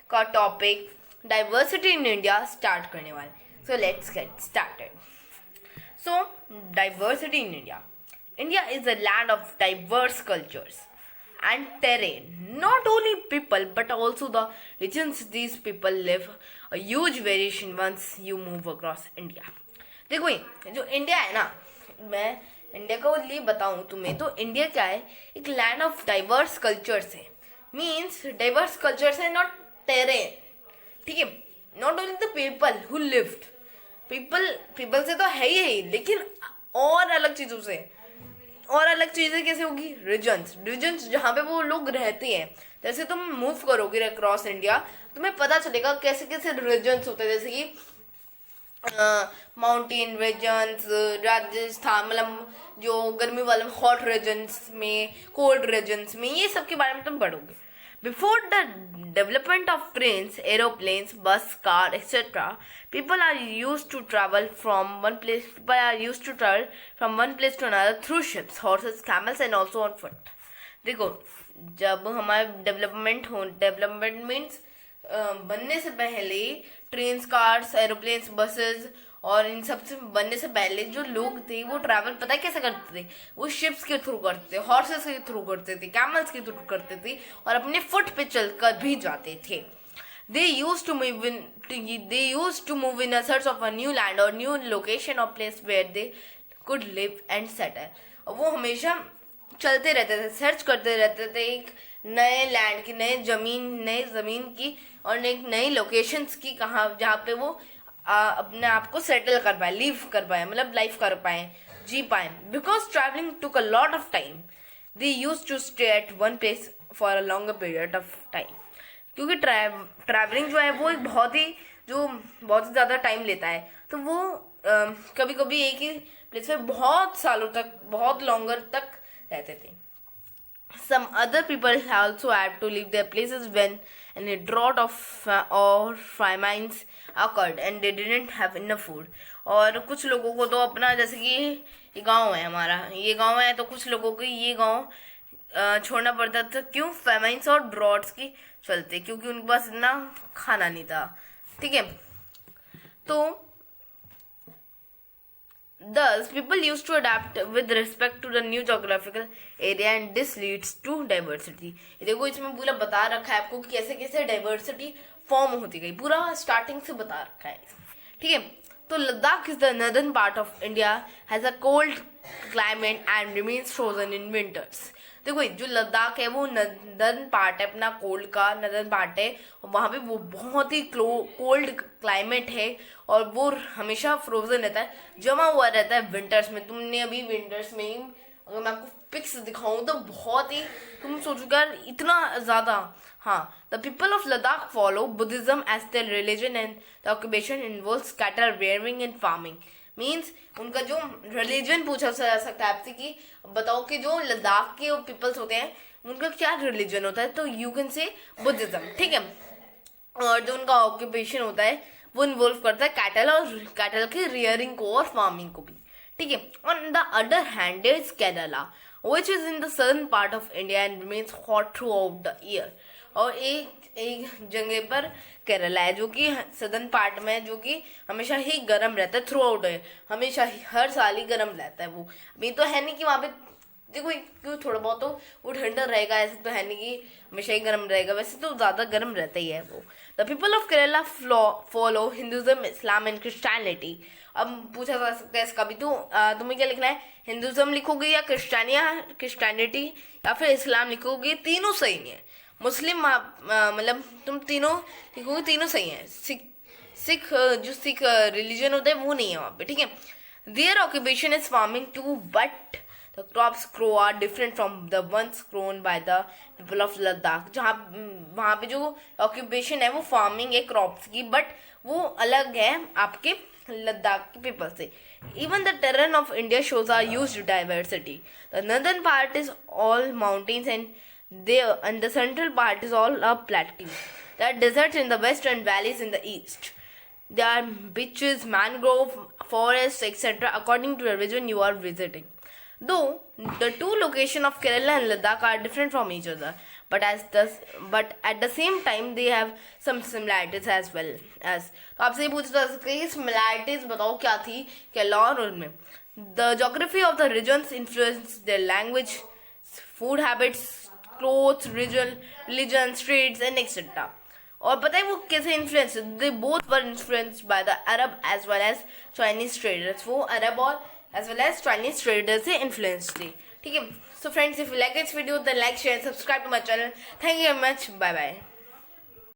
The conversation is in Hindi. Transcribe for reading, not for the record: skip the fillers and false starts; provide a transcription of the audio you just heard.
का topic diversity in India start करने वाले। So let's get started. So diversity in India. India is a land of diverse cultures and terrain. Not only people but also the regions these people live. A huge variation once you move across India. देखो ये जो इंडिया है ना, मैं इंडिया को लिए बताऊं तुम्हें तो इंडिया क्या है, एक लैंड ऑफ डाइवर्स कल्चर्स है। मीन्स डाइवर्स कल्चर्स है, नॉट टेरेन। ठीक है, not only the people who lived, people से तो है ही, लेकिन और अलग चीजों से। और अलग चीजें कैसे होगी? रीजन्स जहाँ पे वो लोग रहते हैं। जैसे तुम मूव करोगे अक्रॉस इंडिया, तुम्हें पता चलेगा कैसे कैसे रीजन्स होते हैं। जैसे कि माउंटेन रीजन्स, राजस्थान मतलब जो गर्मी वाले हॉट रीजन्स में, कोल्ड रीजन्स में, ये सब के बारे में तुम पढ़ोगे। Before the development of trains, aeroplanes, bus, car, etc., people are used to travel from one place. People are used to travel from one place to another through ships, horses, camels, and also on foot. देखो, जब हमारा डेवलपमेंट मीन्स बनने से पहले ट्रेन्स, कार्स, एरोप्लेन्स, बसेस और इन सब से बनने से पहले जो लोग थे वो ट्रैवल पता है कैसे करते थे? वो शिप्स के थ्रू करते थे, हॉर्सेस के थ्रू करते थे, कैमल्स के थ्रू करते थे और अपने फुट पे चल कर भी जाते थे। They used to move in a search of a new land or new location or place where they could live and settle. और वो हमेशा चलते रहते थे, सर्च करते रहते थे एक नए लैंड की, नए जमीन की और एक नई लोकेशंस की, कहाँ जहाँ पे वो अपने आप को सेटल कर पाए, लिव कर पाए, मतलब लाइफ कर पाए, जी पाए। Because travelling took a lot of time, they use to stay at one place for a longer period of time. क्योंकि ट्रैवलिंग जो है वो एक बहुत ही ज़्यादा टाइम लेता है, तो वो कभी कभी एक ही प्लेस पे बहुत सालों तक, बहुत लॉन्गर तक रहते थे। Some other people also had to leave their places when a drought or famines occurred and they didn't have enough food. और कुछ लोगों को तो अपना, जैसे कि ये गांव है हमारा, ये गांव है तो कुछ लोगों को ये गांव छोड़ना पड़ता था। क्यों? फेमाइंस और ड्रॉट्स की चलते, क्योंकि उनके पास इतना खाना नहीं था। ठीक है, तो thus people used to adapt with respect to the new geographical area and this leads to diversity. देखो इसमें पूरा बता रखा है आपको कि कैसे कैसे डाइवर्सिटी फॉर्म होती गई, पूरा स्टार्टिंग से बता रखा है। ठीक है, तो Ladakh is the northern part of India, has a cold climate and remains frozen in winters. देखो जो लद्दाख है वो नदर्न पार्ट है, अपना कोल्ड का नदर्न पार्ट है, और वहाँ पे वो बहुत ही कोल्ड क्लाइमेट है और वो हमेशा फ्रोजन रहता है, जमा हुआ रहता है विंटर्स में। तुमने अभी विंटर्स में ही, अगर मैं आपको पिक्स दिखाऊं तो बहुत ही, तुम सोचोगे इतना ज़्यादा। हाँ, the people of Ladakh follow Buddhism as their religion and the occupation involves cattle rearing and farming. Means उनका जो रिलीजन पूछा जा सकता है आपसे कि बताओ कि जो लद्दाख के पीपल्स होते हैं उनका क्या रिलीजन होता है, तो यू कैन से बुद्धिज्म। ठीक है, और जो उनका ऑक्यूपेशन होता है वो इन्वॉल्व करता है कैटल और कैटल के रियरिंग को और फार्मिंग को भी। ठीक है, on the other hand is Kerala which is in the southern part of India and remains hot through out the year. और एक जगह पर केरला है जो कि सदर्न पार्ट में, जो कि हमेशा ही गर्म रहता है, थ्रू आउट है, हमेशा ही हर साल ही गर्म रहता है। वो अभी तो है नहीं कि वहाँ पे देखो क्यों थोड़ा बहुत तो वो ठंडा रहेगा, ऐसे तो है नहीं कि हमेशा ही गर्म रहेगा, वैसे तो ज़्यादा गर्म रहता ही है वो। The people of Kerala follow Hinduism, Islam and Christianity. अब पूछा जा सकता है इसका भी, तो तुम्हें क्या लिखना है? हिंदुज़म लिखोगे या क्रिश्चियनिटी या फिर इस्लाम लिखोगे, तीनों सही नहीं है। मुस्लिम मतलब तुम तीनों लिखोगे, तीनों सही है। सिख जो सिख रिलीजन होता है वो नहीं है वहाँ पे। ठीक है, their occupation is farming too but the crops grow are different from the ones grown by the people of Ladakh. जहाँ वहाँ पे जो ऑक्यूपेशन है वो फार्मिंग है क्रॉप्स की, बट वो अलग है आपके लद्दाख के पीपल से। Even the terrain of India shows a huge diversity. The northern part is all mountains and the central part is all a plateau. There are deserts in the west and valleys in the east. There are beaches, mangrove forests, etc. according to the region you are visiting. Though the two locations of Kerala and Ladakh are different from each other, but at the same time they have some similarities as well as. तो आपसे ये पूछता है similarities बताओ क्या थी केरला और उनमें. The geography of the regions influenced their language, food habits, clothes, religion, streets and etc. और पता है वो कैसे influence, they both were influenced by the Arab as well as Chinese traders. वो अरब और as well as Chinese traders से इन्फ्लुएंस थे. ठीक है. So friends, if you like this video then like share subscribe to my channel. Thank you very much. Bye bye.